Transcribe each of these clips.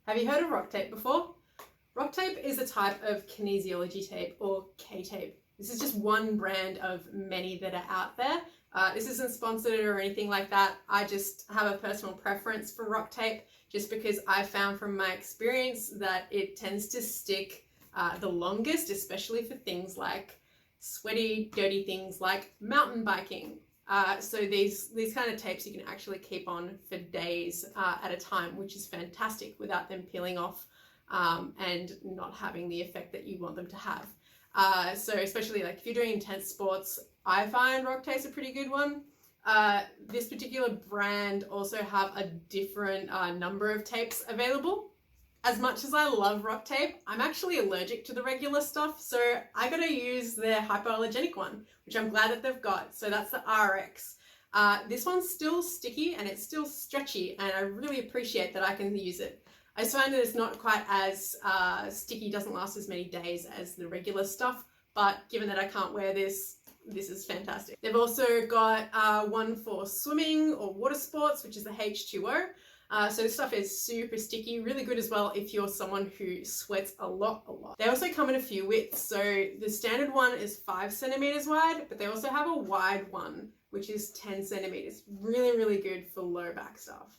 Have you heard of Rocktape before? Rocktape is a type of kinesiology tape or K-tape. This is just one brand of many that are out there. This isn't sponsored or anything like that. I just have a personal preference for Rocktape just because I found from my experience that it tends to stick the longest, especially for things like sweaty, dirty things like mountain biking. So these kind of tapes you can actually keep on for days at a time, which is fantastic without them peeling off and not having the effect that you want them to have. So especially like if you're doing intense sports, I find Rocktape's a pretty good one. This particular brand also have a different number of tapes available. As much as I love Rocktape, I'm actually allergic to the regular stuff, so I gotta use their hypoallergenic one, which I'm glad that they've got. So that's the RX. This one's still sticky and it's still stretchy, and I really appreciate that I can use it. I just find that it's not quite as sticky, doesn't last as many days as the regular stuff, but given that I can't wear this, this is fantastic. They've also got one for swimming or water sports, which is the H2O. So this stuff is super sticky, really good as well if you're someone who sweats a lot. They also come in a few widths. So the standard one is 5 centimeters wide, but they also have a wide one, which is 10 centimeters. Really, really good for low back stuff.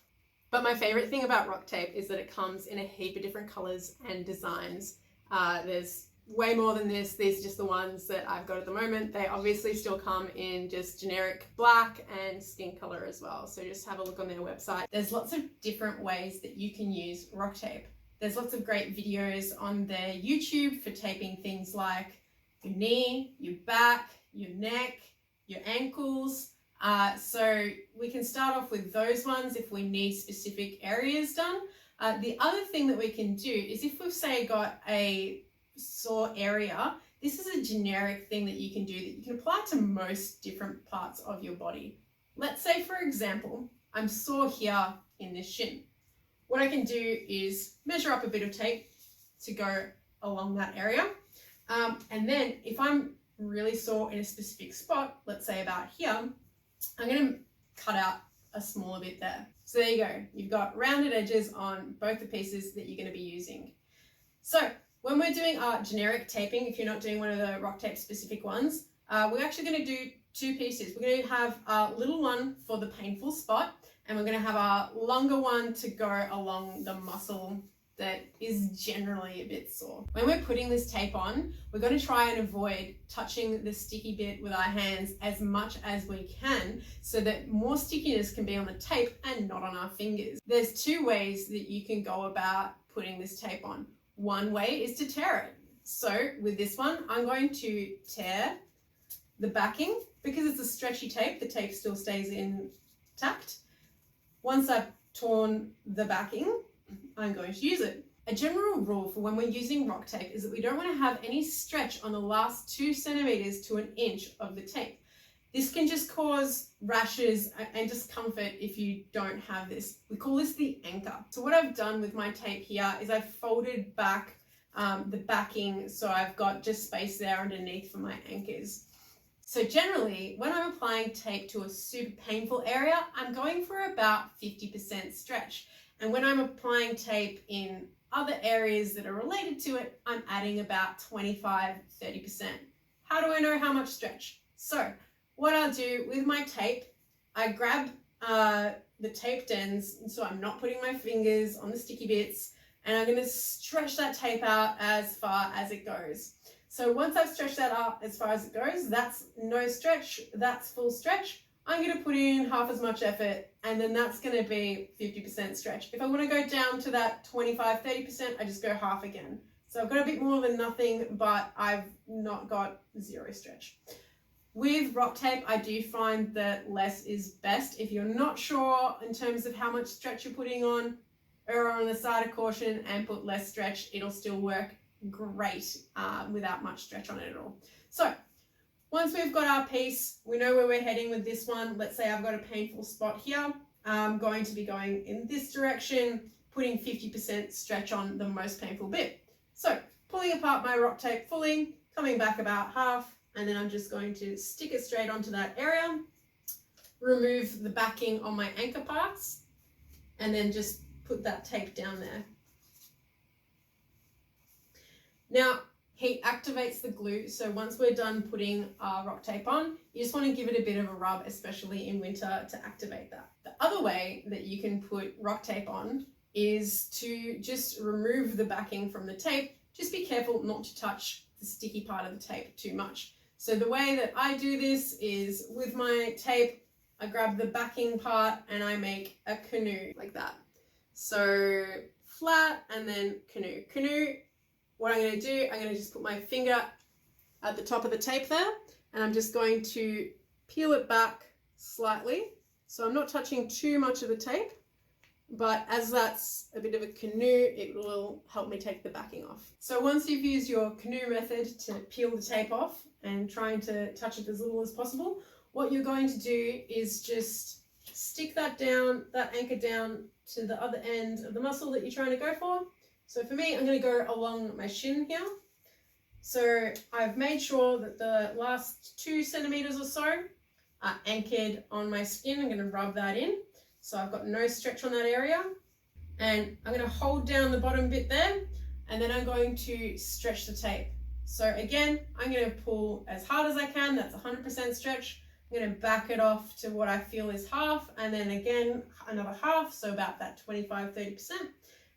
But my favorite thing about Rocktape is that it comes in a heap of different colors and designs. There's way more than this. These are just the ones that I've got at the moment. They obviously still come in just generic black and skin color as well. So just have a look on their website. There's lots of different ways that you can use Rocktape. There's lots of great videos on their YouTube for taping things like your knee, your back, your neck, your ankles. So we can start off with those ones if we need specific areas done. The other thing that we can do is if we've say got a sore area, this is a generic thing that you can do that you can apply to most different parts of your body. Let's say, for example, I'm sore here in this shin. What I can do is measure up a bit of tape to go along that area. And then if I'm really sore in a specific spot, let's say about here, I'm going to cut out a smaller bit there. So there you go. You've got rounded edges on both the pieces that you're going to be using. So when we're doing our generic taping, if you're not doing one of the Rocktape specific ones, we're actually going to do two pieces. We're going to have a little one for the painful spot, and we're going to have a longer one to go along the muscle that is generally a bit sore. When we're putting this tape on, we're going to try and avoid touching the sticky bit with our hands as much as we can so that more stickiness can be on the tape and not on our fingers. There's two ways that you can go about putting this tape on. One way is to tear it. So with this one, I'm going to tear the backing. Because it's a stretchy tape, the tape still stays intact. Once I've torn the backing, I'm going to use it. A general rule for when we're using Rocktape is that we don't want to have any stretch on the last 2 centimeters to an inch of the tape. This can just cause rashes and discomfort if you don't have this. We call this the anchor. So what I've done with my tape here is I've folded back the backing so I've got just space there underneath for my anchors. So generally, when I'm applying tape to a super painful area, I'm going for about 50% stretch. And when I'm applying tape in other areas that are related to it, I'm adding about 25-30%. How do I know how much stretch? So what I'll do with my tape, I grab the taped ends, so I'm not putting my fingers on the sticky bits, and I'm going to stretch that tape out as far as it goes. So once I've stretched that out as far as it goes, that's no stretch, that's full stretch. I'm going to put in half as much effort, and then that's going to be 50% stretch. If I want to go down to that 25-30%, I just go half again. So I've got a bit more than nothing, but I've not got zero stretch. With Rocktape, I do find that less is best. If you're not sure in terms of how much stretch you're putting on, err on the side of caution and put less stretch. It'll still work great without much stretch on it at all. So once we've got our piece, we know where we're heading with this one. Let's say I've got a painful spot here. I'm going to be going in this direction, putting 50% stretch on the most painful bit. So pulling apart my Rocktape fully, coming back about half, and then I'm just going to stick it straight onto that area, remove the backing on my anchor parts, and then just put that tape down there. Now, heat activates the glue, so once we're done putting our Rocktape on, you just want to give it a bit of a rub, especially in winter, to activate that. The other way that you can put Rocktape on is to just remove the backing from the tape. Just be careful not to touch the sticky part of the tape too much. So the way that I do this is with my tape, I grab the backing part and I make a canoe like that. So flat and then canoe. Canoe, what I'm going to do, I'm going to just put my finger at the top of the tape there, and I'm just going to peel it back slightly. So I'm not touching too much of the tape, but as that's a bit of a canoe, it will help me take the backing off. So once you've used your canoe method to peel the tape off and trying to touch it as little as possible, what you're going to do is just stick that down, that anchor down to the other end of the muscle that you're trying to go for. So for me, I'm going to go along my shin here. So I've made sure that the last 2 centimeters or so are anchored on my skin. I'm going to rub that in. So I've got no stretch on that area. And I'm going to hold down the bottom bit there, and then I'm going to stretch the tape. So again, I'm going to pull as hard as I can. That's 100% stretch. I'm going to back it off to what I feel is half, and then again another half, so about that 25-30%.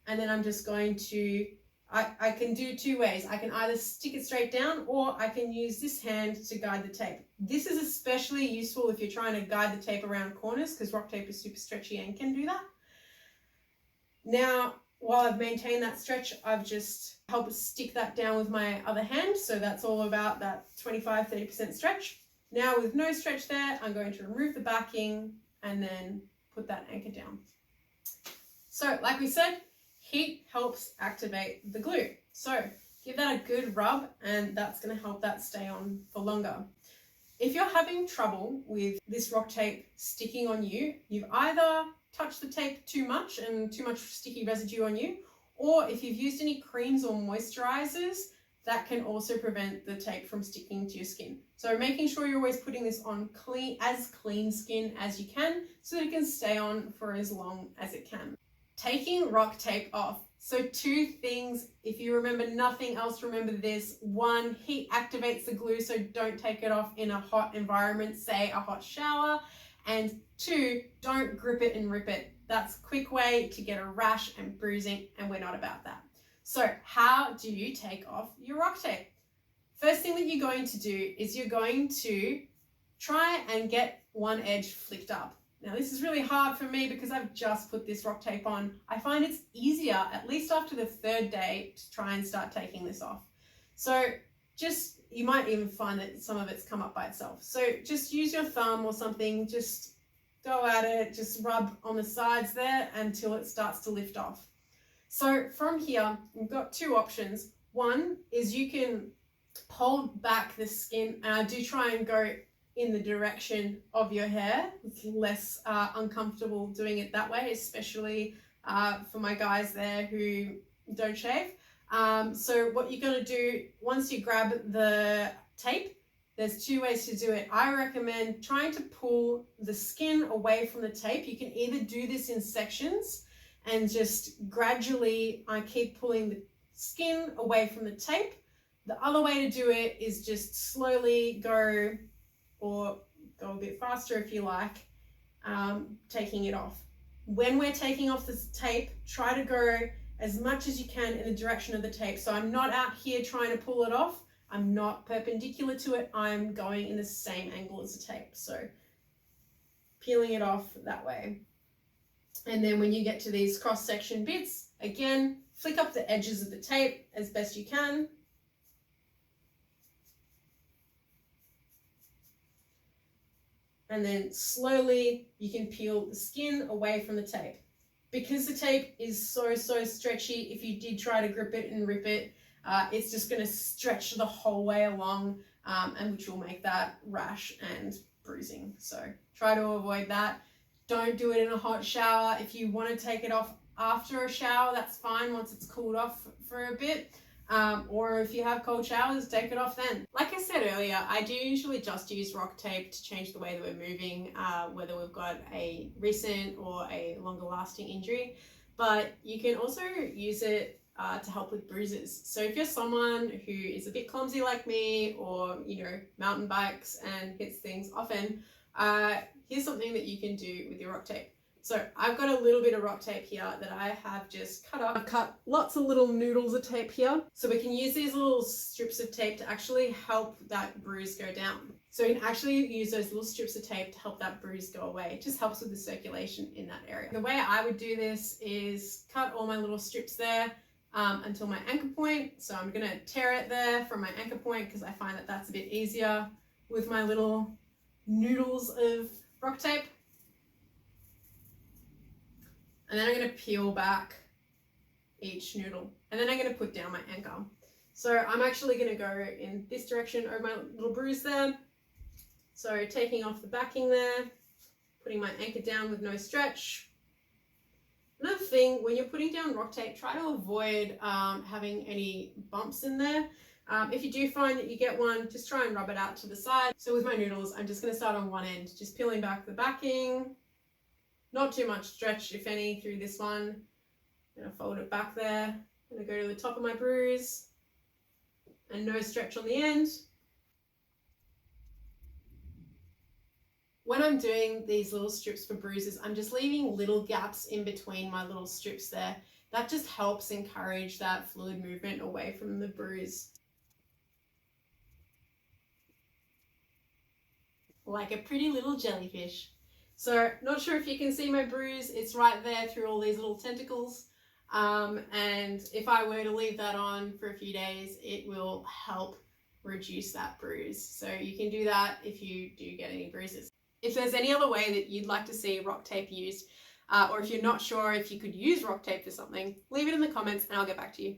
And then I'm just going to, I can do 2 ways. I can either stick it straight down, or I can use this hand to guide the tape. This is especially useful if you're trying to guide the tape around corners, because Rocktape is super stretchy and can do that. Now, while I've maintained that stretch, I've just helped stick that down with my other hand. So that's all about that 25-30% stretch. Now with no stretch there, I'm going to remove the backing and then put that anchor down. So like we said, heat helps activate the glue. So give that a good rub, and that's going to help that stay on for longer. If you're having trouble with this Rocktape sticking on you, you've either touched the tape too much and too much sticky residue on you, or if you've used any creams or moisturizers, that can also prevent the tape from sticking to your skin. So making sure you're always putting this on clean skin as you can, so that it can stay on for as long as it can. Taking Rocktape off. So 2 things, if you remember nothing else, remember this. 1, heat activates the glue, so don't take it off in a hot environment, say a hot shower. And 2, don't grip it and rip it. That's a quick way to get a rash and bruising, and we're not about that. So how do you take off your Rocktape? First thing that you're going to do is you're going to try and get one edge flicked up. Now this is really hard for me because I've just put this Rocktape on. I find it's easier, at least after the 3rd day, to try and start taking this off. So you might even find that some of it's come up by itself. So just use your thumb or something, just go at it, just rub on the sides there until it starts to lift off. So from here, we've got 2 options. One is you can hold back the skin, and I do try and go in the direction of your hair. It's less uncomfortable doing it that way, especially for my guys there who don't shave. So what you're going to do, once you grab the tape, there's 2 ways to do it. I recommend trying to pull the skin away from the tape. You can either do this in sections and just gradually keep pulling the skin away from the tape. The other way to do it is just slowly go, or go a bit faster if you like, taking it off. When we're taking off this tape, try to go as much as you can in the direction of the tape. So I'm not out here trying to pull it off. I'm not perpendicular to it. I'm going in the same angle as the tape. So peeling it off that way. And then when you get to these cross-section bits, again, flick up the edges of the tape as best you can. And then slowly you can peel the skin away from the tape. Because the tape is so stretchy, if you did try to grip it and rip it, it's just going to stretch the whole way along, and which will make that rash and bruising. So try to avoid that. Don't do it in a hot shower. If you want to take it off after a shower, that's fine once it's cooled off for a bit. Or if you have cold showers, take it off then. Like I said earlier, I do usually just use Rocktape to change the way that we're moving, whether we've got a recent or a longer lasting injury. But you can also use it to help with bruises. So if you're someone who is a bit clumsy like me, or mountain bikes and hits things often, here's something that you can do with your Rocktape. So I've got a little bit of Rocktape here that I have just cut up. I've cut lots of little noodles of tape here. So we can use these little strips of tape to actually help that bruise go down. So we can actually use those little strips of tape to help that bruise go away. It just helps with the circulation in that area. The way I would do this is cut all my little strips there until my anchor point. So I'm gonna tear it there from my anchor point because I find that that's a bit easier with my little noodles of Rocktape. And then I'm going to peel back each noodle, and then I'm going to put down my anchor. So I'm actually going to go in this direction over my little bruise there. So taking off the backing there, putting my anchor down with no stretch. Another thing, when you're putting down Rocktape, try to avoid having any bumps in there. If you do find that you get one, just try and rub it out to the side. So with my noodles, I'm just going to start on one end, just peeling back the backing. Not too much stretch, if any, through this one. I'm going to fold it back there. I'm going to go to the top of my bruise. And no stretch on the end. When I'm doing these little strips for bruises, I'm just leaving little gaps in between my little strips there. That just helps encourage that fluid movement away from the bruise. Like a pretty little jellyfish. So not sure if you can see my bruise, it's right there through all these little tentacles. And if I were to leave that on for a few days, it will help reduce that bruise. So you can do that if you do get any bruises. If there's any other way that you'd like to see Rocktape used, or if you're not sure if you could use Rocktape for something, leave it in the comments and I'll get back to you.